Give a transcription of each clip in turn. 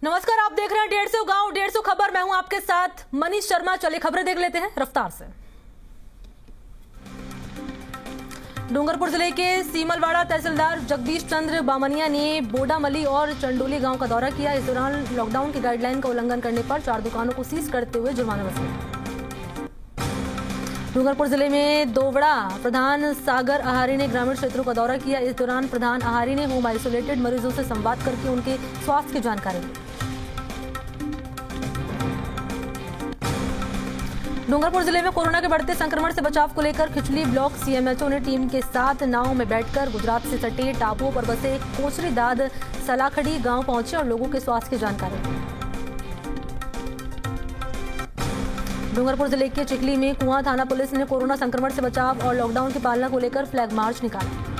नमस्कार, आप देख रहे हैं 150 गांव 150 खबर। मैं हूं आपके साथ मनीष शर्मा। चलिए खबरें देख लेते हैं रफ्तार से। डूंगरपुर जिले के सीमलवाड़ा तहसीलदार जगदीश चंद्र बामनिया ने बोडामली और चंडोली गांव का दौरा किया। इस दौरान लॉकडाउन की गाइडलाइन का उल्लंघन करने पर 4 दुकानों को सीज करते हुए जुर्माना वसूला। डूंगरपुर जिले में दोवड़ा प्रधान सागर आहारी ने ग्रामीण क्षेत्रों का दौरा किया। इस दौरान प्रधान आहारी ने होम आइसोलेटेड मरीजों से संवाद करके उनके स्वास्थ्य की जानकारी ली। डूंगरपुर जिले में कोरोना के बढ़ते संक्रमण से बचाव को लेकर खिचली ब्लॉक सीएमएचओ ने टीम के साथ नाव में बैठकर गुजरात से सटे टापुओं पर बसे कोचरी दाद सलाखड़ी गांव पहुंचे और लोगों के स्वास्थ्य की जानकारी ली। डूंगरपुर जिले के चिखली में कुआं थाना पुलिस ने कोरोना संक्रमण से बचाव और लॉकडाउन की पालना को लेकर फ्लैग मार्च निकाला।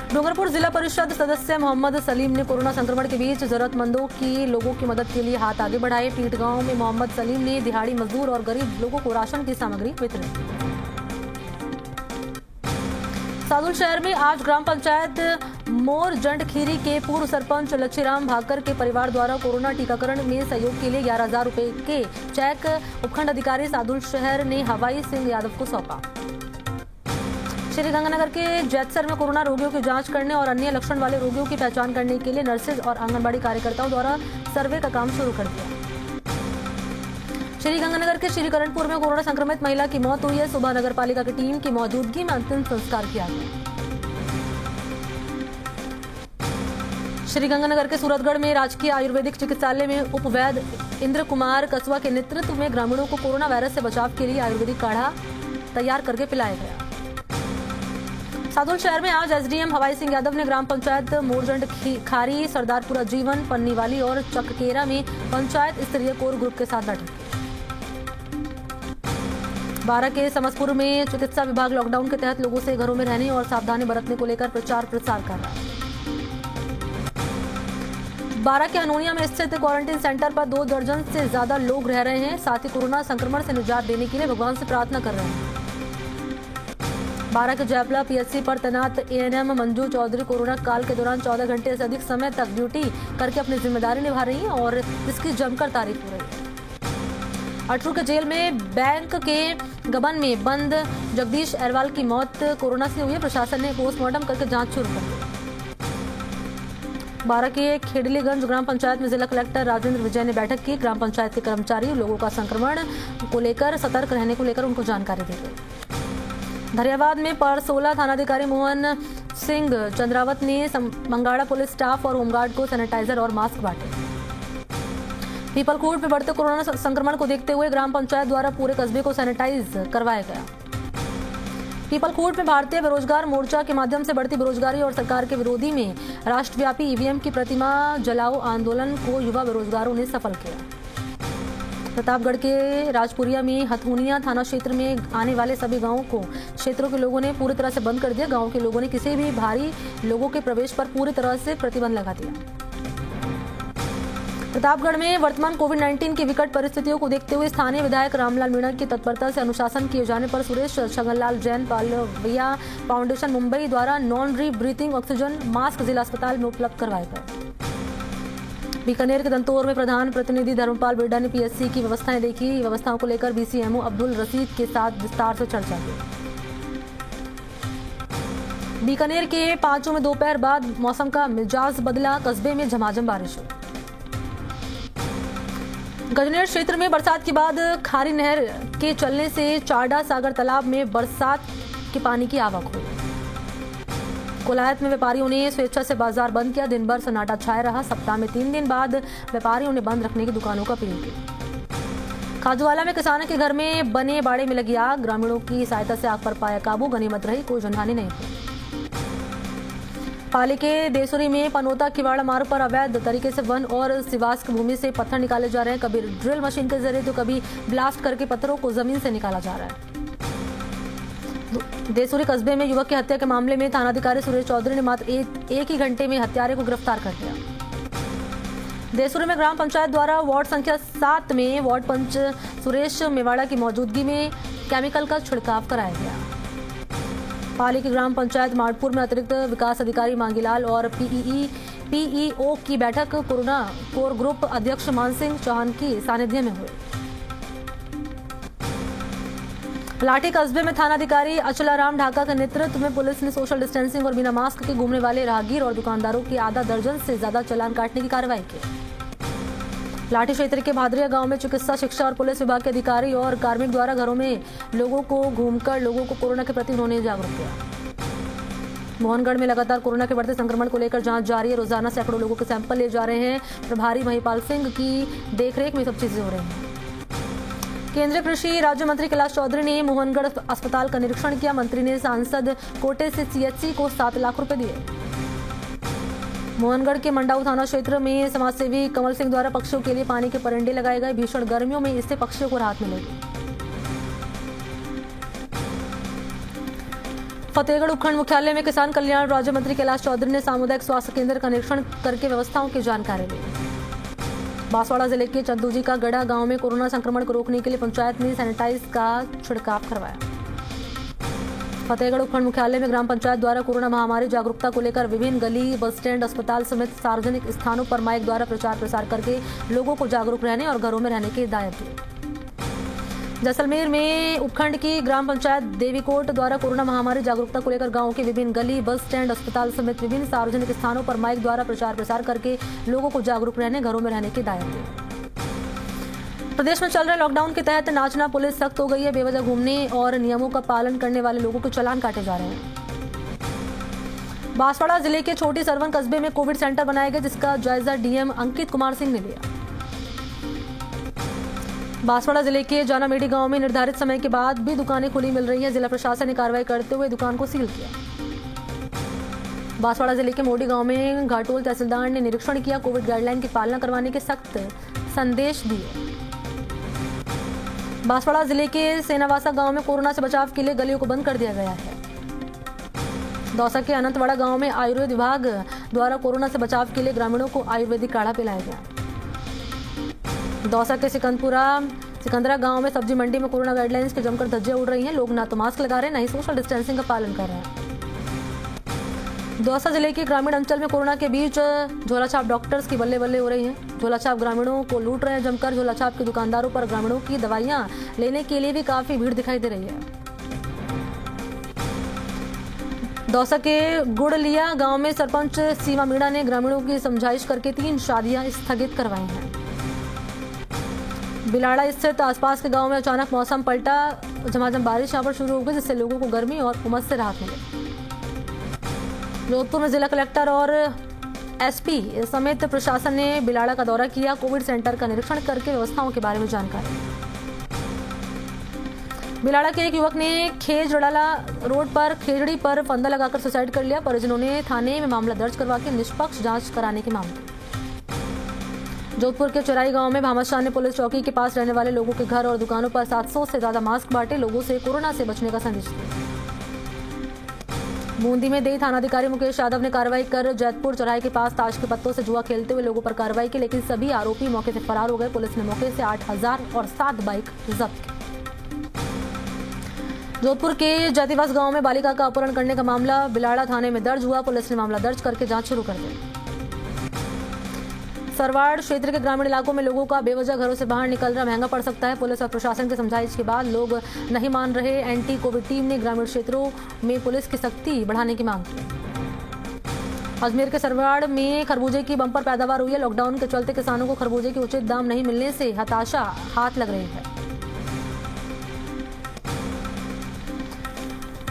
डूंगरपुर जिला परिषद सदस्य मोहम्मद सलीम ने कोरोना संक्रमण के बीच जरूरतमंदों की लोगों की मदद के लिए हाथ आगे बढ़ाए। पीट गांव में मोहम्मद सलीम ने दिहाड़ी मजदूर और गरीब लोगों को राशन की सामग्री वितरित की। सादुल शहर में आज ग्राम पंचायत मोरजंड खीरी के पूर्व सरपंच लच्छीराम भाकर के परिवार द्वारा कोरोना टीकाकरण में सहयोग के लिए 11,000 रुपए के चेक उपखंड अधिकारी सादुल शहर ने हवाई सिंह यादव को सौंपा। श्रीगंगानगर के जैतसर में कोरोना रोगियों की जांच करने और अन्य लक्षण वाले रोगियों की पहचान करने के लिए नर्सेज और आंगनबाड़ी कार्यकर्ताओं द्वारा सर्वे का काम शुरू कर दिया। श्रीगंगानगर के श्रीकरणपुर में कोरोना संक्रमित महिला की मौत हुई है। सुबह नगर पालिका की टीम की मौजूदगी में अंतिम संस्कार किया गया। श्रीगंगानगर के सूरतगढ़ में राजकीय आयुर्वेदिक चिकित्सालय में उपवैद्य इंद्र कुमार कसवा के नेतृत्व में ग्रामीणों को कोरोना वायरस से बचाव के लिए आयुर्वेदिक काढ़ा तैयार करके पिलाया गया। सादुल शहर में आज एसडीएम हवाई सिंह यादव ने ग्राम पंचायत मोरजंड खारी, सरदारपुरा जीवन, पन्नीवाली और चककेरा में पंचायत स्तरीय कोर ग्रुप के साथ बैठक की। बारा के समसपुर में चिकित्सा विभाग लॉकडाउन के तहत लोगों से घरों में रहने और सावधानी बरतने को लेकर प्रचार प्रसार कर रहा है। बारा के अनोनिया में स्थित क्वारंटीन सेंटर पर 2 दर्जन से ज्यादा लोग रह रहे हैं। साथ ही कोरोना संक्रमण से निजात देने के लिए भगवान से प्रार्थना कर रहे हैं। बारा के जयपला पीएचसी पर तैनात एएनएम मंजू चौधरी कोरोना काल के दौरान 14 घंटे से अधिक समय तक ड्यूटी करके अपनी जिम्मेदारी निभा रही हैं और इसकी जमकर तारीफ हो रही है। अटरू के जेल में बैंक के गबन में बंद जगदीश अहरवाल की मौत कोरोना से हुई है। प्रशासन ने पोस्टमार्टम करके जांच शुरू कर दी। बारा के खेडलीगंज ग्राम पंचायत में जिला कलेक्टर राजेंद्र विजय ने बैठक की। ग्राम पंचायत के कर्मचारी लोगों का संक्रमण को लेकर सतर्क रहने को लेकर उनको जानकारी दी गई। धरियावाद में परसोला थानाधिकारी मोहन सिंह चंद्रावत ने मंगाड़ा पुलिस स्टाफ और होमगार्ड को सैनिटाइजर और मास्क बांटे। पीपलखूट में बढ़ते कोरोना संक्रमण को देखते हुए ग्राम पंचायत द्वारा पूरे कस्बे को सैनिटाइज करवाया गया। पीपलखूट में भारतीय बेरोजगार मोर्चा के माध्यम से बढ़ती बेरोजगारी और सरकार के विरोधी में राष्ट्रव्यापी ईवीएम की प्रतिमा जलाओ आंदोलन को युवा बेरोजगारों ने सफल किया। प्रतापगढ़ के राजपुरिया में हथुनिया थाना क्षेत्र में आने वाले सभी गांवों को क्षेत्रों के लोगों ने पूरी तरह से बंद कर दिया। गांव के लोगों ने किसी भी भारी लोगों के प्रवेश पर पूरी तरह से प्रतिबंध लगा दिया। प्रतापगढ़ में वर्तमान कोविड-19 की विकट परिस्थितियों को देखते हुए स्थानीय विधायक रामलाल मीणा की तत्परता से अनुशासन किए जाने पर सुरेश छगनलाल जैन पालविया फाउंडेशन मुंबई द्वारा नॉन रीब्रीथिंग ऑक्सीजन मास्क जिला अस्पताल में उपलब्ध करवाए गए। बीकानेर के दंतोर में प्रधान प्रतिनिधि धर्मपाल बिड्डा ने पीएचसी की व्यवस्थाएं देखी। व्यवस्थाओं को लेकर बीसीएमओ अब्दुल रशीद के साथ विस्तार से चर्चा की। बीकानेर के पांचों में दोपहर बाद मौसम का मिजाज बदला, कस्बे में झमाझम बारिश हुई। गजनेर क्षेत्र में बरसात के बाद खारी नहर के चलने से चारडा सागर तालाब में बरसात के पानी की आवक हुई। कोलायत में व्यापारियों ने स्वेच्छा से बाजार बंद किया। दिन भर सन्नाटा छाया रहा। सप्ताह में 3 दिन बाद व्यापारियों ने बंद रखने की दुकानों का अपील की। खाजूवाला में किसानों के घर में बने बाड़े में लगी आग। ग्रामीणों की सहायता से आग पर पाया काबू। गनीमत रही, कोई जनहानि नहीं हुई। पाली के देसुरी में पनोता किवाड़ा मार्ग पर अवैध तरीके से वन और सिवास की भूमि से पत्थर निकाले जा रहे हैं। कभी ड्रिल मशीन के जरिए तो कभी ब्लास्ट करके पत्थरों को जमीन से निकाला जा रहा है। देसुरी कस्बे में युवक की हत्या के मामले में थानाधिकारी सुरेश चौधरी ने मात्र एक ही घंटे में हत्यारे को गिरफ्तार कर लिया। देसुरी में ग्राम पंचायत द्वारा वार्ड संख्या 7 में वार्ड पंच सुरेश मेवाड़ा की मौजूदगी में केमिकल का छिड़काव कराया गया। पाली की ग्राम पंचायत माड़पुर में अतिरिक्त विकास अधिकारी मांगीलाल और पीईओ की बैठक कोरोना कोर ग्रुप अध्यक्ष मानसिंह चौहान की सानिध्य में हुई। लाठी कस्बे में थानाधिकारी अचलाराम ढाका के नेतृत्व में पुलिस ने सोशल डिस्टेंसिंग और बिना मास्क के घूमने वाले राहगीर और दुकानदारों की आधा दर्जन से ज्यादा चालान काटने की कार्रवाई की। लाठी क्षेत्र के भादरिया गांव में चिकित्सा, शिक्षा और पुलिस विभाग के अधिकारी और कार्मिक द्वारा घरों में लोगों को घूमकर लोगों को कोरोना के प्रति उन्होंने जागरूक किया। मोहनगढ़ में लगातार कोरोना के बढ़ते संक्रमण को लेकर जांच जारी है। रोजाना सैकड़ों लोगों के सैंपल ले जा रहे हैं। प्रभारी महिपाल सिंह की देखरेख में सब चीजें हो रही हैं। केंद्रीय कृषि राज्य मंत्री कैलाश चौधरी ने मोहनगढ़ अस्पताल का निरीक्षण किया। मंत्री ने सांसद कोटे से सीएचसी को 7 लाख रुपए दिए। मोहनगढ़ के मंडाऊ थाना क्षेत्र में समाजसेवी कमल सिंह द्वारा पक्षियों के लिए पानी के परिंडे लगाए गए। भीषण गर्मियों में इससे पक्षियों को राहत मिलेगी। फतेहगढ़ उपखंड मुख्यालय में किसान कल्याण राज्य मंत्री कैलाश चौधरी ने सामुदायिक स्वास्थ्य केंद्र का निरीक्षण करके व्यवस्थाओं की जानकारी ली। बांसवाड़ा जिले के चंदूजी का गढ़ा गांव में कोरोना संक्रमण को रोकने के लिए पंचायत ने सैनिटाइज का छिड़काव करवाया। फतेहगढ़ उपखंड मुख्यालय में ग्राम पंचायत द्वारा कोरोना महामारी जागरूकता को लेकर विभिन्न गली, बस स्टैंड, अस्पताल समेत सार्वजनिक स्थानों पर माइक द्वारा प्रचार प्रसार करके लोगों को जागरूक रहने और घरों में रहने की हिदायत दी। जैसलमेर में उपखंड की ग्राम पंचायत देवीकोट द्वारा कोरोना महामारी जागरूकता को लेकर गांव के विभिन्न गली, बस स्टैंड, अस्पताल समेत विभिन्न सार्वजनिक स्थानों पर माइक द्वारा प्रचार प्रसार करके लोगों को जागरूक रहने, घरों में रहने की हिदायत दी। प्रदेश में चल रहे लॉकडाउन के तहत नाचना पुलिस सख्त हो गई है। बेवजह घूमने और नियमों का पालन करने वाले लोगों को चालान काटे जा रहे हैं। बांसवाड़ा जिले के छोटी सरवन कस्बे में कोविड सेंटर बनाया गया, जिसका जायजा डीएम अंकित कुमार सिंह ने लिया। बांसवाड़ा जिले के जानामेडी गांव में निर्धारित समय के बाद भी दुकानें खुली मिल रही है। जिला प्रशासन ने कार्रवाई करते हुए दुकान को सील किया। बांसवाड़ा जिले के मोडी गांव में घाटोल तहसीलदार ने निरीक्षण किया। कोविड गाइडलाइन की पालना करवाने के सख्त संदेश दिए। बांसवाड़ा जिले के सेनावासा गांव में कोरोना से बचाव के लिए गलियों को बंद कर दिया गया है। दौसा के अनंतवाड़ा गांव में आयुर्वेद विभाग द्वारा कोरोना से बचाव के लिए ग्रामीणों को आयुर्वेदिक काढ़ा पिलाया गया। दौसा के सिकंदरा गांव में सब्जी मंडी में कोरोना गाइडलाइंस की जमकर धज्जियां उड़ रही हैं। लोग ना तो मास्क लगा रहे हैं, ना ही सोशल डिस्टेंसिंग का पालन कर रहे हैं। दौसा जिले के ग्रामीण अंचल में कोरोना के बीच झोलाछाप डॉक्टर्स की बल्ले बल्ले हो रही हैं। झोलाछाप ग्रामीणों को लूट रहे हैं जमकर। झोलाछाप के दुकानदारों पर ग्रामीणों की दवाइयां लेने के लिए भी काफी भीड़ दिखाई दे रही है। दौसा के गुड़लिया गांव में सरपंच सीमा मीणा ने ग्रामीणों की समझाइश करके 3 शादियां स्थगित करवाई हैं। बिलाड़ा स्थित आसपास के गांव में अचानक मौसम पलटा। झमाझम बारिश यहां पर शुरू हो गई, जिससे लोगों को गर्मी और उमस से राहत मिली। जोधपुर में जिला कलेक्टर और एसपी समेत प्रशासन ने बिलाड़ा का दौरा किया। कोविड सेंटर का निरीक्षण करके व्यवस्थाओं के बारे में जानकारी दी। बिलाड़ा के एक युवक ने खेजड़ाला रोड पर खेजड़ी पर फंदा लगाकर सुसाइड कर लिया। परिजनों ने थाने में मामला दर्ज करवा के निष्पक्ष जांच कराने की मांग की। जोधपुर के चौराई गांव में भामाशाह ने पुलिस चौकी के पास रहने वाले लोगों के घर और दुकानों पर 700 से ज्यादा मास्क बांटे। लोगों से कोरोना से बचने का संदेश दिया। बूंदी में देई थानाधिकारी मुकेश यादव ने कार्रवाई कर जैतपुर चौराहे के पास ताश के पत्तों से जुआ खेलते हुए लोगों पर कार्रवाई की, लेकिन सभी आरोपी मौके से फरार हो गए। पुलिस ने मौके से 8,000 और 7 बाइक जब्त की। जोधपुर के जातिवास गांव में बालिका का अपहरण करने का मामला बिलाड़ा थाने में दर्ज हुआ। पुलिस ने मामला दर्ज करके जांच शुरू कर दी। सरवाड़ क्षेत्र के ग्रामीण इलाकों में लोगों का बेवजह घरों से बाहर निकलना महंगा पड़ सकता है। पुलिस और प्रशासन के समझाइश के बाद लोग नहीं मान रहे। एंटी कोविड टीम ने ग्रामीण क्षेत्रों में पुलिस की सख्ती बढ़ाने की मांग की। अजमेर के सरवाड़ में खरबूजे की बम्पर पैदावार हुई है। लॉकडाउन के चलते किसानों को खरबूजे के उचित दाम नहीं मिलने से हताशा हाथ लग रही है।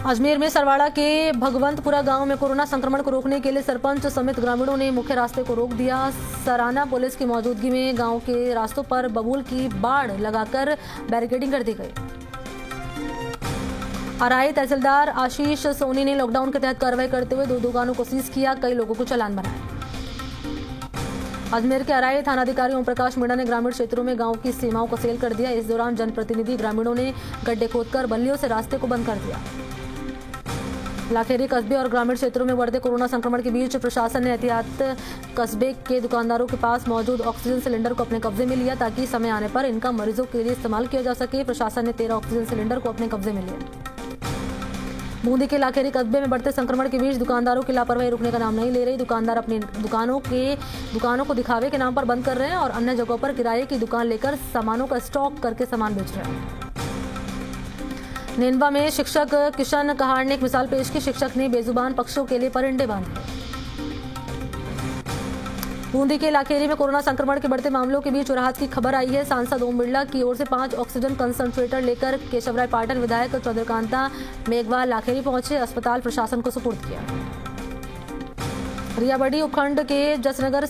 अजमेर में सरवाड़ा के भगवंतपुरा गांव में कोरोना संक्रमण को रोकने के लिए सरपंच समेत ग्रामीणों ने मुख्य रास्ते को रोक दिया। सराना पुलिस की मौजूदगी में गांव के रास्तों पर बबूल की बाड़ लगाकर बैरिकेडिंग कर दी गई। अराई तहसीलदार आशीष सोनी ने लॉकडाउन के तहत कार्रवाई करते हुए 2 दुकानों को सीज किया। कई लोगों को चालान बनाए। अजमेर के अराई थानाधिकारी ओम प्रकाश मीणा ने ग्रामीण क्षेत्रों में गांव की सीमाओं को सील कर दिया। इस दौरान जनप्रतिनिधि ग्रामीणों ने गड्ढे खोदकर बल्लियों से रास्ते को बंद कर दिया। लाखेरी कस्बे और ग्रामीण क्षेत्रों में बढ़ते कोरोना संक्रमण के बीच प्रशासन ने एहतियात कस्बे के दुकानदारों के पास मौजूद ऑक्सीजन सिलेंडर को अपने कब्जे में लिया, ताकि समय आने पर इनका मरीजों के लिए इस्तेमाल किया जा सके। प्रशासन ने 13 ऑक्सीजन सिलेंडर को अपने कब्जे में लिया। बूंदी के लाखेरी कस्बे में बढ़ते संक्रमण के बीच दुकानदारों की लापरवाही रुकने का नाम नहीं ले रही। दुकानदार अपनी दुकानों को दिखावे के नाम पर बंद कर रहे हैं और अन्य जगहों पर किराए की दुकान लेकर सामानों का स्टॉक करके सामान बेच रहे हैं। नेनवा में शिक्षक किशन कहार ने एक मिसाल पेश की। शिक्षक ने बेजुबान पक्षियों के लिए परिंदे बांधे। बूंदी के लाखेरी में कोरोना संक्रमण के बढ़ते मामलों के बीच राहत की खबर आई है। सांसद ओम बिरला की ओर से 5 ऑक्सीजन कंसंट्रेटर लेकर केशवराय पाटन विधायक चंद्रकांता मेघवाल लाखेरी पहुंचे। अस्पताल प्रशासन को सुपुर्द किया। रियाबड़ी उपखंड के जसनगर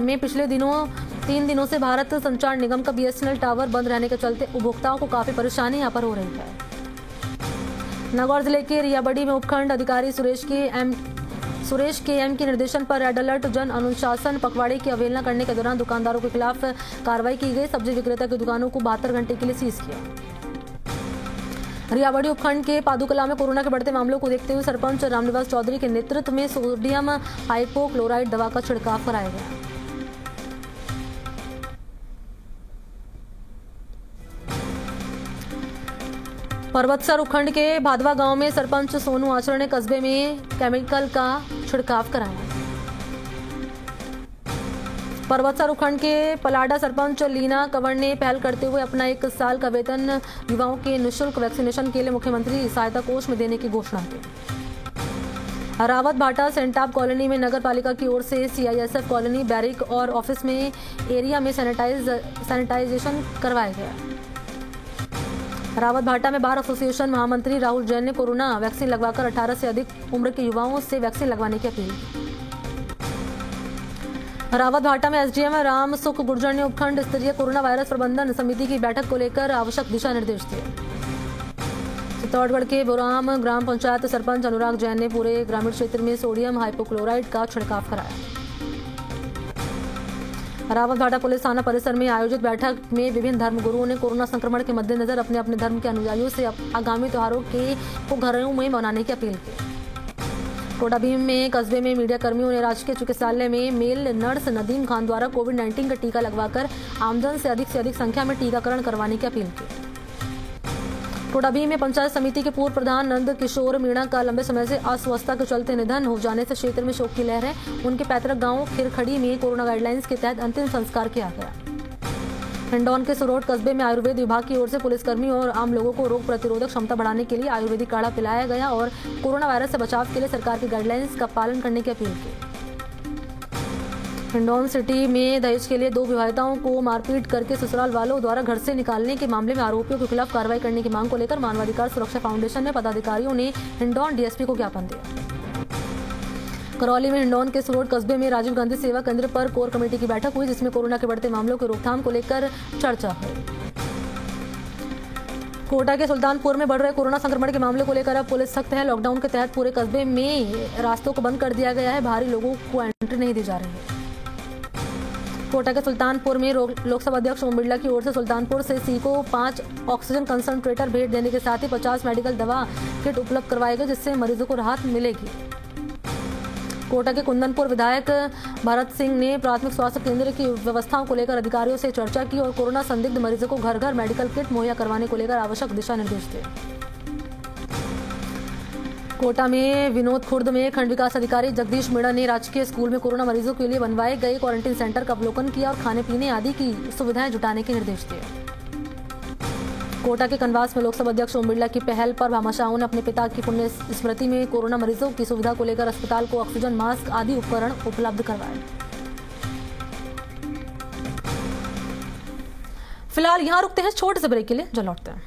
में पिछले 3 दिनों से भारत संचार निगम का BSNL टावर बंद रहने के चलते उपभोक्ताओं को काफी परेशानी यहाँ पर हो रही है। नागौर जिले के रियाबड़ी में उपखंड अधिकारी सुरेश के एम के निर्देशन पर रेड अलर्ट जन अनुशासन पखवाड़े की अवहेलना करने के दौरान दुकानदारों के खिलाफ कार्रवाई की गई। सब्जी विक्रेता की दुकानों को 72 घंटे के लिए सीज किया। रियाबड़ी उपखंड के पादुकला में कोरोना के बढ़ते मामलों को देखते हुए सरपंच रामनिवास चौधरी के नेतृत्व में सोडियम हाइपोक्लोराइड दवा का छिड़काव कराया गया। पर्वतसर उपखंड के भादवा गांव में सरपंच सोनू आचरण ने कस्बे में केमिकल का छिड़काव कराया। पर्वतसर उपखंड के पलाडा सरपंच लीना कंवर ने पहल करते हुए अपना 1 साल का वेतन युवाओं के निःशुल्क वैक्सीनेशन के लिए मुख्यमंत्री सहायता कोष में देने की घोषणा की। रावत भाटा सेंटाप कॉलोनी में नगर पालिका की ओर से CISF कॉलोनी बैरिक और ऑफिस में एरिया में सैनिटाइजेशन करवाया गया। रावत भाटा में बार एसोसिएशन महामंत्री राहुल जैन ने कोरोना वैक्सीन लगवाकर 18 से अधिक उम्र के युवाओं से वैक्सीन लगवाने की अपील की। रावत भाटा में SDM राम सुख गुर्जर ने उपखंड स्तरीय कोरोना वायरस प्रबंधन समिति की बैठक को लेकर आवश्यक दिशा निर्देश दिए। चित्तौड़गढ़ के बोराम ग्राम पंचायत सरपंच अनुराग जैन ने पूरे ग्रामीण क्षेत्र में सोडियम हाइपोक्लोराइड का छिड़काव कराया। रावत भाटा पुलिस थाना परिसर में आयोजित बैठक में विभिन्न धर्मगुरुओं ने कोरोना संक्रमण के मद्देनजर अपने अपने धर्म के अनुयायियों से आगामी त्योहारों को घरों में मनाने की अपील की। कोटाभीम में कस्बे में मीडिया कर्मियों ने राजकीय चिकित्सालय में मेल नर्स नदीम खान द्वारा कोविड-19 का टीका लगवाकर आमजन से अधिक संख्या में टीकाकरण करवाने की अपील की। कोटाभीम में पंचायत समिति के पूर्व प्रधान नंद किशोर मीणा का लंबे समय से अस्वस्थता के चलते निधन हो जाने से क्षेत्र में शोक की लहर है। उनके पैतृक गांव खिरखड़ी में कोरोना गाइडलाइंस के तहत अंतिम संस्कार किया गया। हिंडौन के सुरोट कस्बे में आयुर्वेद विभाग की ओर से पुलिसकर्मियों और आम लोगों को रोग प्रतिरोधक क्षमता बढ़ाने के लिए आयुर्वेदिक काढ़ा पिलाया गया और कोरोना वायरस से बचाव के लिए सरकार की गाइडलाइंस का पालन करने की अपील की। हिंडौन सिटी में दहेज के लिए 2 विवाहिताओं को मारपीट करके ससुराल वालों द्वारा घर से निकालने के मामले में आरोपियों के खिलाफ कार्रवाई करने की मांग को लेकर मानवाधिकार सुरक्षा फाउंडेशन ने पदाधिकारियों ने हिंडौन DSP को ज्ञापन दिया। करौली में हिंडौन के सुरोट कस्बे में राजीव गांधी सेवा केंद्र पर कोर कमेटी की बैठक हुई, जिसमें कोरोना के बढ़ते मामलों की रोकथाम को लेकर चर्चा हुई। कोटा के सुल्तानपुर में बढ़ रहे कोरोना संक्रमण के मामले को लेकर अब पुलिस सख्त है। लॉकडाउन के तहत पूरे कस्बे में रास्तों को बंद कर दिया गया है। बाहरी लोगों को एंट्री नहीं दी जा रही है। कोटा के सुल्तानपुर में लोकसभा अध्यक्ष ओम बिरला की ओर से सुल्तानपुर से सी को 5 ऑक्सीजन कंसंट्रेटर भेंट देने के साथ ही 50 मेडिकल दवा किट उपलब्ध करवाए गए, जिससे मरीजों को राहत मिलेगी। कोटा के कुंदनपुर विधायक भरत सिंह ने प्राथमिक स्वास्थ्य केंद्र की व्यवस्थाओं को लेकर अधिकारियों से चर्चा की और कोरोना संदिग्ध मरीजों को घर घर मेडिकल किट मुहैया करवाने को लेकर आवश्यक दिशा निर्देश दिए। कोटा में विनोद खुर्द में खंड विकास अधिकारी जगदीश मीणा ने राजकीय स्कूल में कोरोना मरीजों के लिए बनवाए गए क्वारंटीन सेंटर का अवलोकन किया और खाने पीने आदि की सुविधाएं जुटाने के निर्देश दिए। कोटा के कनवास में लोकसभा अध्यक्ष ओम बिरला की पहल पर भामाशाहों ने अपने पिता की पुण्य स्मृति में कोरोना मरीजों की सुविधा को लेकर अस्पताल को ऑक्सीजन, मास्क आदि उपकरण उपलब्ध करवाए। फिलहाल यहां रुकते हैं छोटे से ब्रेक के लिए, जो लौटते हैं।